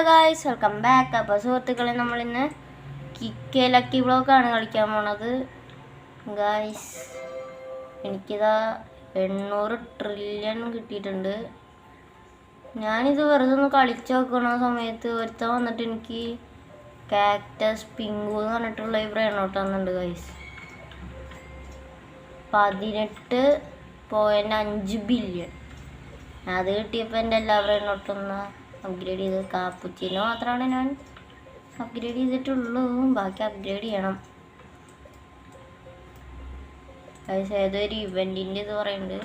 Guys, welcome back. അപ്പോൾ സുഹൃത്തുക്കളെ, നമ്മളിന്ന് കിക്ക് ലക്കി ബ്ലോക്കാണ് കളിക്കാൻ പോണത് ഗായ്സ്. എനിക്കിതാ 800 ട്രില്യൺ കിട്ടിയിട്ടുണ്ട്. ഞാനിത് വെറുതെ ഒന്ന് കളിച്ച് നോക്കുന്ന സമയത്ത് ഒരുത്തൻ വന്നിട്ട് എനിക്ക് കാക്ടസ് പിങ്കു എന്ന് പറഞ്ഞിട്ടുള്ള ഈ ബ്രെയിനോട്ട് തന്നിട്ടുണ്ട് ഗായ്സ്. 18.5 ബില്യൺ. അത് കിട്ടിയപ്പോൾ എൻ്റെ എല്ലാ ബ്രെയിനോട്ടൊന്ന് അപ്ഗ്രേഡ് ചെയ്ത് കാപ്പുച്ചിനോ മാത്രമാണ് ഞാൻ അപ്ഗ്രേഡ് ചെയ്തിട്ടുള്ളൂ. ബാക്കി അപ്ഗ്രേഡ് ചെയ്യണം. ഗൈസ്, ഏതൊരു ഇവൻറ്റിൻ്റെ ഇത് പറയുന്നുണ്ട്.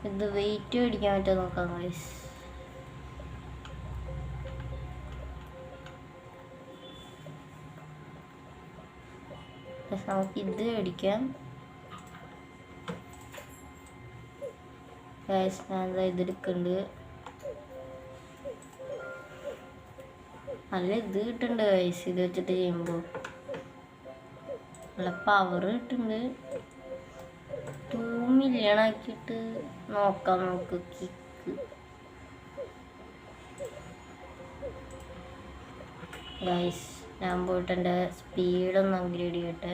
ഇത് വെയിറ്റ് മേടിക്കാൻ പറ്റുമോ നോക്കാം ഗൈസ്. നമുക്ക് ഇത് മേടിക്കാം ഗൈസ്. ഞാൻ ഇതെടുക്കുന്നുണ്ട്. നല്ല ഇത് കിട്ടുന്നുണ്ട് ഗൈസ്. ഇത് വെച്ചിട്ട് ചെയ്യുമ്പോൾ നല്ല പവർ കിട്ടുന്നുണ്ട്. 2 മില്യൺ ആക്കിയിട്ട് നോക്കാം നമുക്ക് കിക്ക് ഗൈസ്. ഞാൻ പോയിട്ട് എൻ്റെ സ്പീഡൊന്ന് അപ്ഗ്രേഡ് ചെയ്യട്ടെ.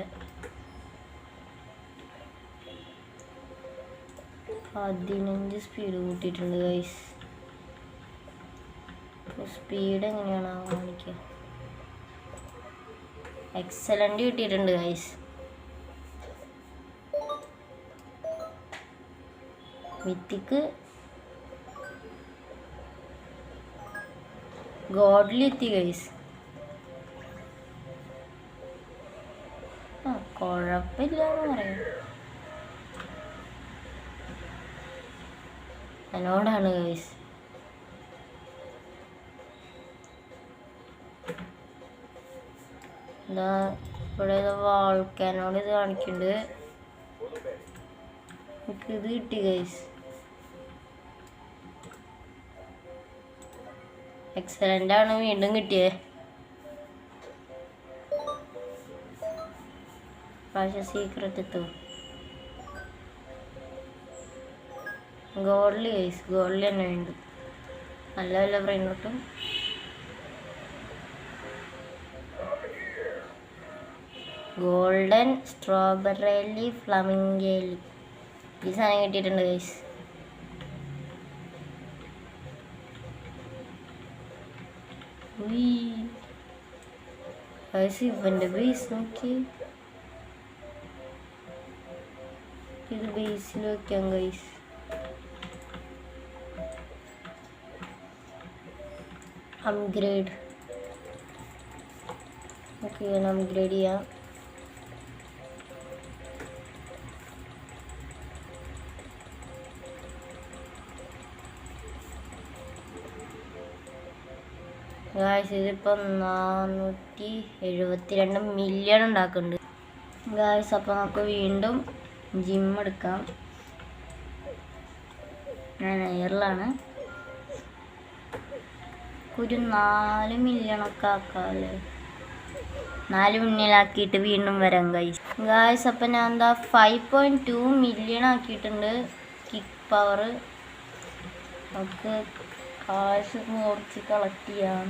15 സ്പീഡ് കൂട്ടിയിട്ടുണ്ട് ഗൈസ്. സ്പീഡ് എങ്ങനെയാണ് കാണിക്കുക? എക്സലൻ്റ് കിട്ടിയിട്ടുണ്ട് ഗൈസ്. മിത്തിക്ക് ഗോഡ്ലെത്തി ഗൈസ്. കുഴപ്പമില്ല എന്ന് പറയാം. എന്നോടാണ് ഗൈസ്. എന്താ ഇവിടെ വാൾക്കാനോട് ഇത് കാണിക്കുന്നുണ്ട്. എനിക്ക് ഇത് കിട്ടി ഗൈസ്. എക്സലൻ്റ് ആണ് വീണ്ടും കിട്ടിയേ. പക്ഷേ സീക്രട്ട് എത്തും. ഗോൾഡ് ഗൈസ്, ഗോൾഡ് തന്നെ വീണ്ടും നല്ല നല്ല ബ്രെയിൻ കിട്ടും. ഗോൾഡൻ സ്ട്രോബെറി ഫ്ലമിംഗേലി ഈ സാധനം കിട്ടിയിട്ടുണ്ട് ഗൈസ്. ഗൈസ്, ഇവൻ്റെ ബേസ് നോക്കി. ഇത് ബേസിൽ വെക്കാം ഗൈസ്. അപ്ഗ്രേഡ് ഓക്കെ, ഞാൻ അപ്ഗ്രേഡ് ചെയ്യാം. ഗായ്സ്, ഇതിപ്പോൾ 472 മില്യൺ ഉണ്ടാക്കുന്നുണ്ട് ഗായ്സ്. അപ്പോൾ നമുക്ക് വീണ്ടും ജിം എടുക്കാം. ഞാൻ എയറിലാണ്. ഒരു 4 മില്യണൊക്കെ ആക്കാമല്ലേ? 4 മില്യണാക്കിയിട്ട് വീണ്ടും വരാം ഗായ്സ്. ഗായ്സ്, അപ്പം ഞാൻ എന്താ 5.2 മില്യൺ ആക്കിയിട്ടുണ്ട് കിക്ക് പവർ. നമുക്ക് കാശ് കുറച്ച് കളക്ട് ചെയ്യാം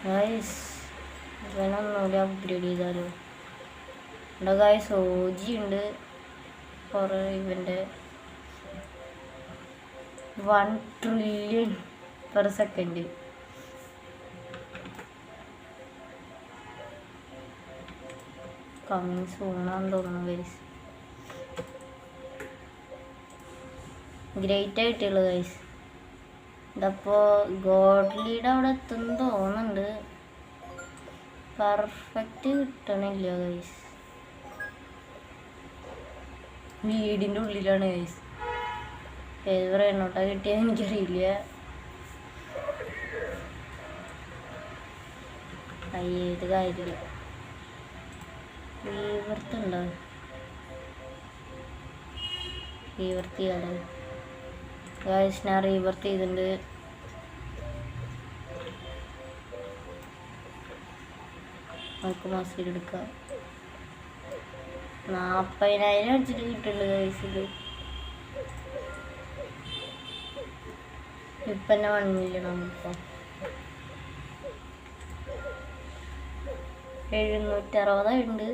ഗായ്സ്. ഇവനൊന്നുകൂടി അപ്ഗ്രേഡ് ചെയ്താലോ? ഇവിടെ ഗായ്സ് ഓജി ഉണ്ട് കുറേ. ഇവൻ്റെ 1 ട്രില്യൺ പെർ സെക്കൻഡ്. കമ്മിങ് സൂണാന്ന് തോന്നുന്നു ഗൈസ്. ഗ്രേറ്റ് ആയിട്ടുള്ളൂ ഗൈസ്. ഇതപ്പോൾ ഗോഡ്ലിയുടെ അവിടെ എത്തുന്നു തോന്നുന്നുണ്ട്. പെർഫെക്റ്റ് കിട്ടണില്ല ഗൈസ്. വീടിൻ്റെ ഉള്ളിലാണ് ഗൈസ്. ഏത് പറയുന്നോട്ടാ കിട്ടിയാൽ എനിക്കറിയില്ല. ഏത് കാര്യമില്ല. റീവർത്തുണ്ടോ? റീവർത്ത് ചെയ്യാതെ ഗായ്സ്. ഞാൻ റീവർത്ത് ചെയ്തിട്ടുണ്ട്. നമുക്ക് മസിൽ എടുക്കാം. 40,000 വെച്ചിട്ട് കിട്ടുന്നുണ്ട് ഗൈസ്. ഇത് ഇപ്പം തന്നെ 1 മില്യൺ ആകുമ്പോൾ 760 ഉണ്ട്.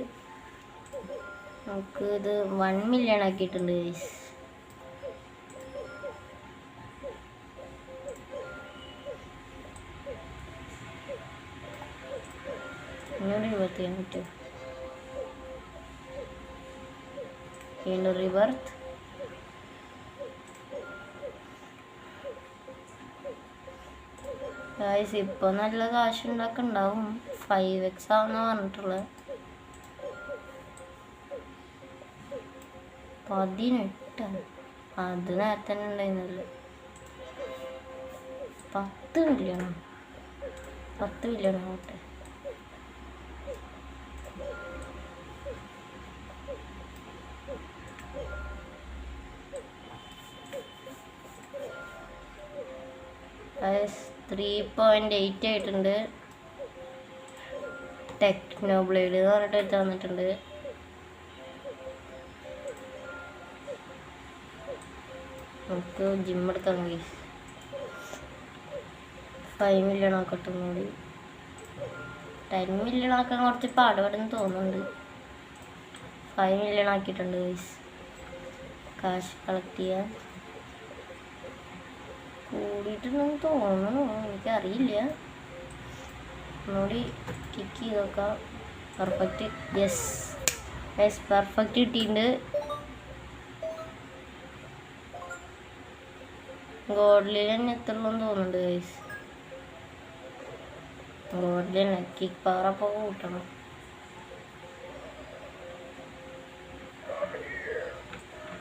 നമുക്ക് ഇത് 1 മില്യൺ ആക്കിയിട്ടുണ്ട് ഗൈസ്. ഇങ്ങനെ റിവർത്ത് ചെയ്യാൻ പറ്റുമോ? വീണ്ടും റിവർത്ത്. ഗൈസ് ഇപ്പോൾ നല്ല കാശുണ്ടാക്കി ഉണ്ടാവും. 5x ആവുന്ന പറഞ്ഞിട്ടുള്ളത്. 18 അത് നേരത്തെ തന്നെ ഉണ്ടായിരുന്നല്ലോ. 10 മില്യണോ? 10 മില്യൺ ആവട്ടെ. ഗൈസ് 3.8 ആയിട്ടുണ്ട്. ടെക്നോ ബ്ലേഡ് എന്ന് പറഞ്ഞിട്ട് തന്നിട്ടുണ്ട്. നമുക്ക് ജിം എടുക്കാൻ ഗൈസ്. 5 മില്യൺ ആക്കട്ടെ കൂടി. 10 മില്യൺ ആക്കാൻ കുറച്ച് പാടുപെടുന്ന് തോന്നുന്നുണ്ട്. 5 മില്യൺ ആക്കിയിട്ടുണ്ട് ഗൈസ്. കാശ് കളക്ട് ചെയ്യാൻ കൂടിയിട്ടുണ്ടെന്ന് തോന്നുന്നു, എനിക്കറിയില്ല. ഒന്നുകൂടി കിക്ക് ചെയ്ത് നോക്കാം. പെർഫെക്റ്റ്. യെസ് പെർഫെക്റ്റ് കിട്ടിയിട്ടുണ്ട്. ഗോഡ്ലിൽ തന്നെ എത്തുള്ളൂന്ന് തോന്നുന്നുണ്ട് ഗൈസ്. ഗോഡ്ലിൽ തന്നെ കിക്ക് പവർ അപ്പോൾ കൂട്ടണം.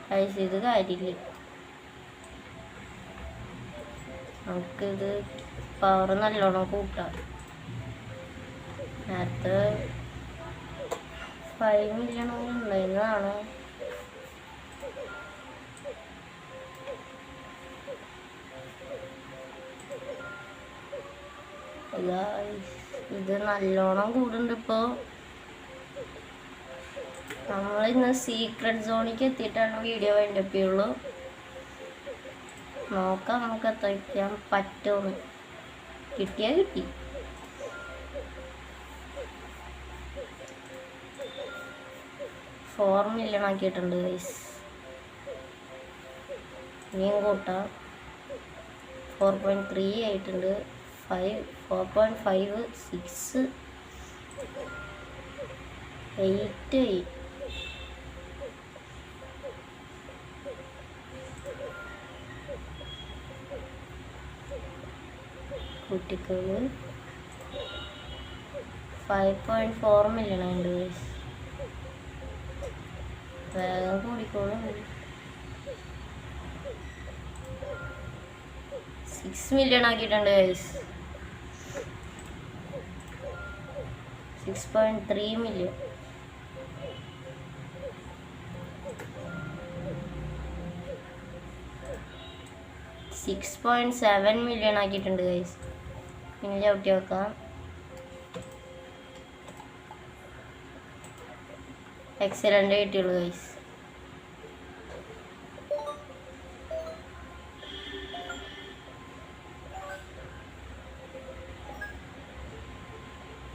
ഗൈസ് ഇത് കാര്യമില്ല. നമുക്കിത് പവർ നല്ലോണം കൂട്ടാം. നേരത്തെ 5 മില്യൺ ഉണ്ടായിരുന്നതാണ്. ഇത് നല്ലോണം കൂടുന്നുണ്ട്. ഇപ്പോൾ നമ്മളിന്ന് സീക്രട്ട് സോണിക്ക് എത്തിയിട്ടാണ് വീഡിയോ വൈൻഡപ്പ് ചെയ്യുള്ളൂ. നോക്കാം നമുക്ക് എത്തിക്കാൻ പറ്റുമെന്ന്. കിട്ടിയാൽ കിട്ടി. $4 മില്യൺ ആക്കിയിട്ടുണ്ട് ഗൈസ്. ഇനിയും കൂട്ടാം. 4.3 ആയിട്ടുണ്ട്. 4.5 6 8 ആയി. കുട്ടിക്കോള് 5.4 മില്യൺ ഉണ്ട് ഗൈസ്. വേഗം കൂടിക്കോളും. 6 മില്യൺ ആക്കിയിട്ടുണ്ട് ഗൈസ്. 6.3 മില്യൺ. $6.7 മില്യൺ ആക്കിയിട്ടുണ്ട് ഗൈസ്. പിന്നെ ചവിട്ടി വെക്കാം. എക്സലൻ്റ് കിട്ടിയുള്ളൂ ഗൈസ്.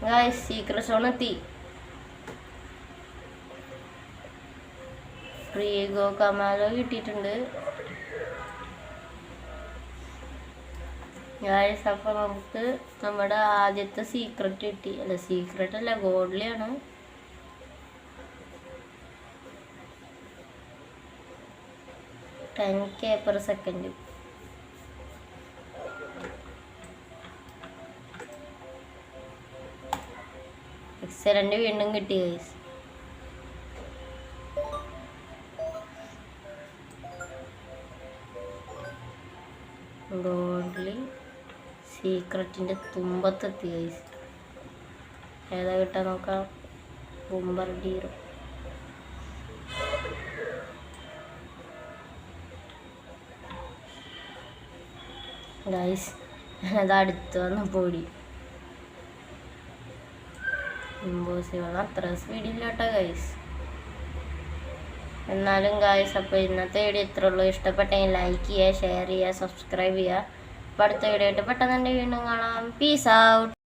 ഗൈസ് സീക്രട്ട് സോൺ എത്തി. ഫ്രീഗോ കമാലോ കിട്ടിയിട്ടുണ്ട് ഗൈസ്. അപ്പോൾ നമുക്ക് നമ്മുടെ ആദ്യത്തെ സീക്രട്ട് കിട്ടി. അല്ല സീക്രട്ട് അല്ല, ഗോഡ്ലിയാണ്. $10K/സെക്കൻഡ്. എക്സലൻ്റ് വീണ്ടും കിട്ടി ഗൈസ്. ഗോഡ്ലി സീക്രട്ടിൻ്റെ തുമ്പത്തെത്തി ഗൈസ്. ഏതാ കിട്ടാൻ നോക്കാം. ബോംബർഡിയർ. ഗൈസ് അത് അടുത്ത് വന്ന് പൊടി. ഇമ്പോസിബിൾ അത്ര സ്പീഡില്ല കേട്ടോ ഗൈസ്. എന്നാലും ഗൈസ് അപ്പോൾ ഇന്നത്തെ വീഡിയോ ഇത്രേ ഉള്ളൂ. ഇഷ്ടപ്പെട്ടെങ്കിൽ ലൈക്ക് ചെയ്യുക, ഷെയർ ചെയ്യുക, സബ്സ്ക്രൈബ് ചെയ്യുക. അപ്പോൾ അടുത്ത വീഡിയോ ആയിട്ട് പെട്ടെന്ന് തന്നെ വീണ്ടും കാണാം. Peace out.